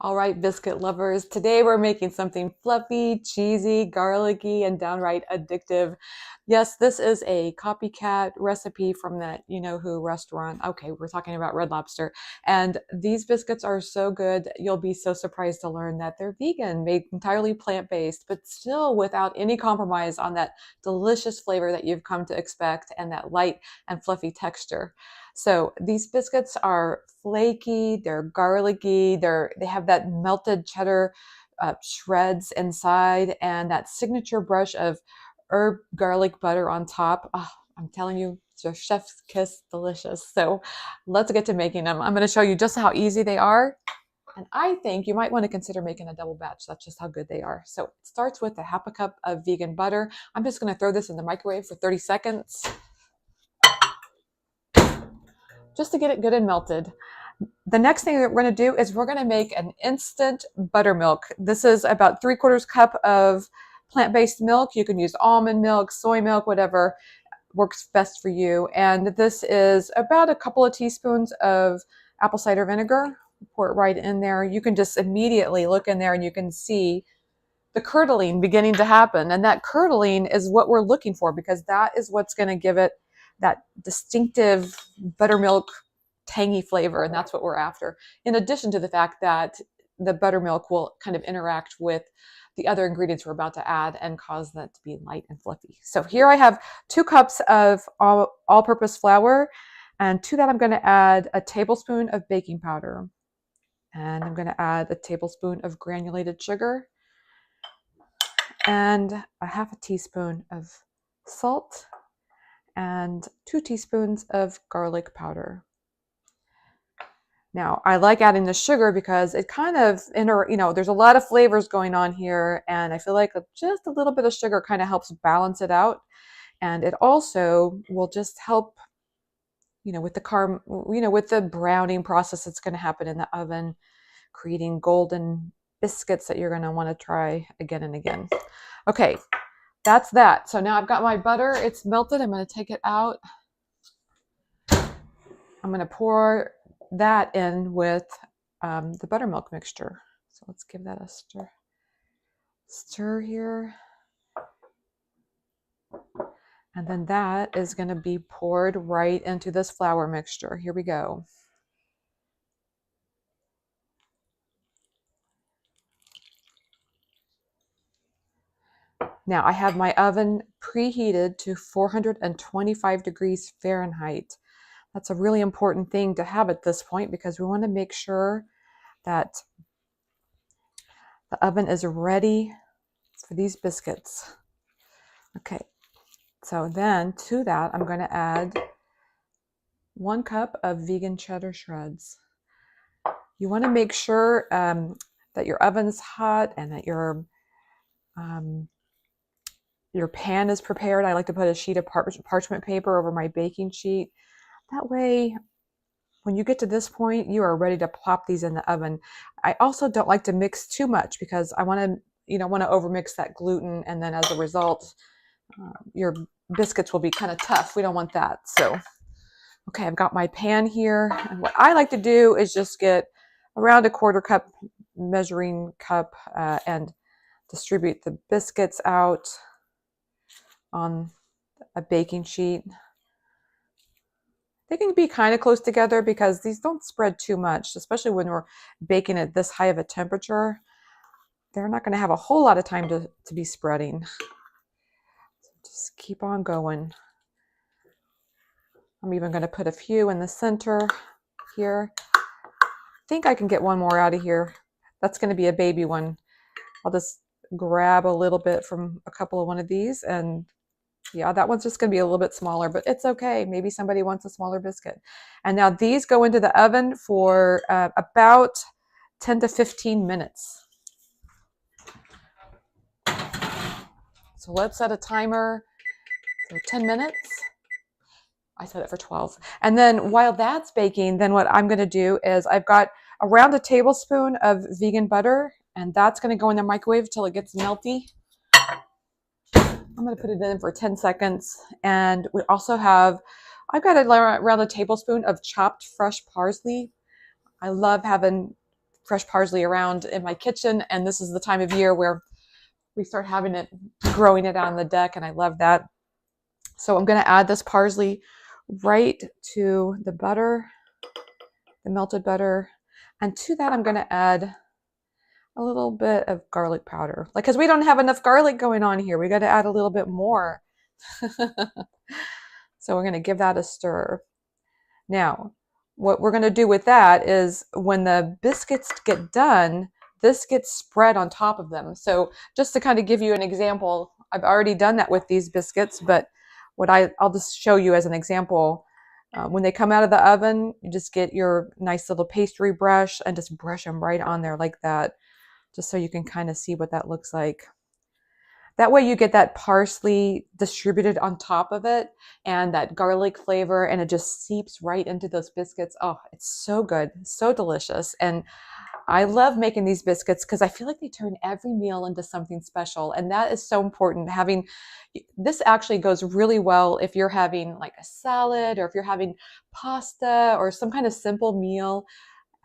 All right, biscuit lovers, today we're making something fluffy, cheesy, garlicky, and downright addictive. Yes, this is a copycat recipe from that you-know-who restaurant. Okay, we're talking about Red Lobster. And these biscuits are so good, you'll be so surprised to learn that they're vegan, made entirely plant-based, but still without any compromise on that delicious flavor that you've come to expect and that light and fluffy texture. So these biscuits are flaky, they're garlicky, they have that melted cheddar shreds inside and that signature brush of herb garlic butter on top. Oh, I'm telling you, it's a chef's kiss delicious. So let's get to making them. I'm going to show you just how easy they are. And I think you might want to consider making a double batch. That's just how good they are. So it starts with a half a cup of vegan butter. I'm just going to throw this in the microwave for 30 seconds. Just to get it good and melted. The next thing that we're going to do is we're going to make an instant buttermilk. This is about 3/4 cup of plant-based milk. You can use almond milk, soy milk, whatever works best for you. And this is about a couple of teaspoons of apple cider vinegar. Pour it right in there. You can just immediately look in there and you can see the curdling beginning to happen. And that curdling is what we're looking for because that is what's going to give it that distinctive buttermilk tangy flavor, and that's what we're after. In addition to the fact that the buttermilk will kind of interact with the other ingredients we're about to add and cause that to be light and fluffy. So here I have 2 cups of all-purpose flour, and to that I'm going to add a tablespoon of baking powder, and I'm going to add a tablespoon of granulated sugar, and a half a teaspoon of salt, and 2 teaspoons of garlic powder. Now, I like adding the sugar because it kind of, there's a lot of flavors going on here, and I feel like just a little bit of sugar kind of helps balance it out. And it also will just help, with the browning process that's going to happen in the oven, creating golden biscuits that you're going to want to try again and again. Okay, that's that. So now I've got my butter. It's melted. I'm going to take it out. I'm going to pour that in with the buttermilk mixture. So let's give that a stir here. And then that is going to be poured right into this flour mixture. Here we go. Now I have my oven preheated to 425 degrees Fahrenheit. That's a really important thing to have at this point because we want to make sure that the oven is ready for these biscuits. Okay, so then to that I'm going to add 1 cup of vegan cheddar shreds. You want to make sure that your oven's hot and that your pan is prepared. I like to put a sheet of parchment paper over my baking sheet. That way, when you get to this point, you are ready to plop these in the oven. I also don't like to mix too much because I want to, want to overmix that gluten, and then as a result, your biscuits will be kind of tough. We don't want that. So, okay, I've got my pan here, and what I like to do is just get around a 1/4 cup measuring cup and distribute the biscuits out on a baking sheet. They can be kind of close together because these don't spread too much, especially when we're baking at this high of a temperature. They're not going to have a whole lot of time to be spreading. So just keep on going. I'm even going to put a few in the center here. I think I can get one more out of here. That's going to be a baby one. I'll just grab a little bit from a couple of one of these, and yeah, that one's just going to be a little bit smaller, but it's okay. Maybe somebody wants a smaller biscuit. And now these go into the oven for about 10 to 15 minutes. So let's set a timer for 10 minutes. I set it for 12. And then while that's baking, then what I'm going to do is I've got around a tablespoon of vegan butter, and that's going to go in the microwave till it gets melty. I'm going to put it in for 10 seconds. And we also have, I've got around a tablespoon of chopped fresh parsley. I love having fresh parsley around in my kitchen, and this is the time of year where we start having it, growing it out on the deck, and I love that. So I'm going to add this parsley right to the butter, the melted butter, and to that I'm going to add a little bit of garlic powder, like, because we don't have enough garlic going on here. We got to add a little bit more. So we're going to give that a stir. Now, what we're going to do with that is when the biscuits get done, this gets spread on top of them. So just to kind of give you an example, I've already done that with these biscuits, but what I'll just show you as an example. When they come out of the oven, you just get your nice little pastry brush and just brush them right on there like that, just so you can kind of see what that looks like. That way you get that parsley distributed on top of it and that garlic flavor, and it just seeps right into those biscuits. Oh, it's so good, so delicious. And I love making these biscuits because I feel like they turn every meal into something special. And that is so important. Having this actually goes really well if you're having like a salad, or if you're having pasta or some kind of simple meal.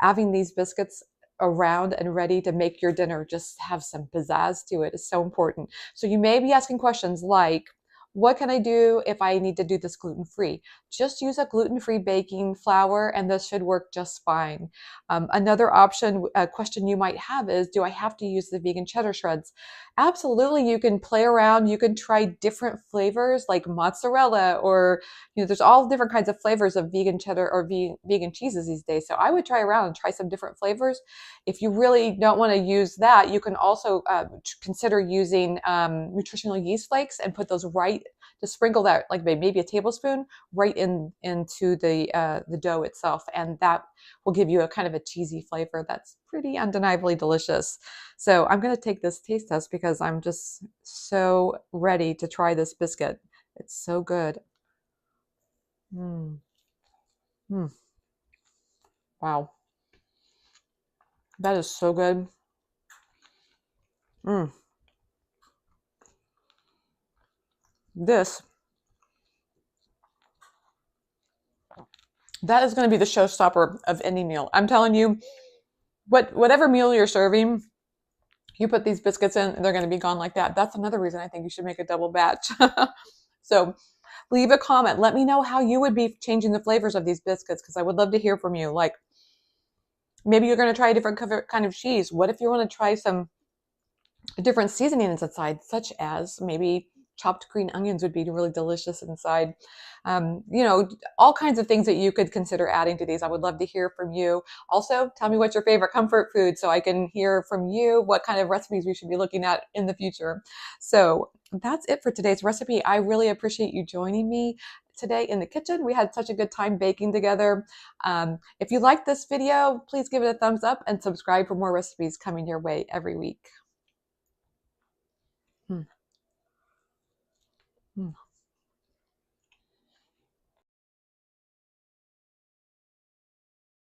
Having these biscuits around and ready to make your dinner just have some pizzazz to it is so important. So you may be asking questions like, what can I do if I need to do this gluten-free? Just use a gluten-free baking flour and this should work just fine. Another option, question you might have is, do I have to use the vegan cheddar shreds? Absolutely, you can play around. You can try different flavors like mozzarella, or there's all different kinds of flavors of vegan cheddar or vegan cheeses these days. So I would try around and try some different flavors. If you really don't want to use that, you can also consider using nutritional yeast flakes and put those right, to sprinkle that, like maybe a tablespoon, right into the dough itself, and that will give you a kind of a cheesy flavor that's pretty undeniably delicious. So I'm going to take this taste test because I'm just so ready to try this biscuit. It's so good. Mm. Mm. Wow. That is so good. Mm. That is going to be the showstopper of any meal. I'm telling you, whatever meal you're serving, you put these biscuits in, and they're going to be gone like that. That's another reason I think you should make a double batch. So leave a comment. Let me know how you would be changing the flavors of these biscuits, because I would love to hear from you. Like, maybe you're going to try a different kind of cheese. What if you want to try some different seasonings inside, such as maybe chopped green onions would be really delicious inside. All kinds of things that you could consider adding to these. I would love to hear from you. Also, tell me what's your favorite comfort food so I can hear from you what kind of recipes we should be looking at in the future. So that's it for today's recipe. I really appreciate you joining me today in the kitchen. We had such a good time baking together. If you like this video, please give it a thumbs up and subscribe for more recipes coming your way every week. Hmm. Hmm.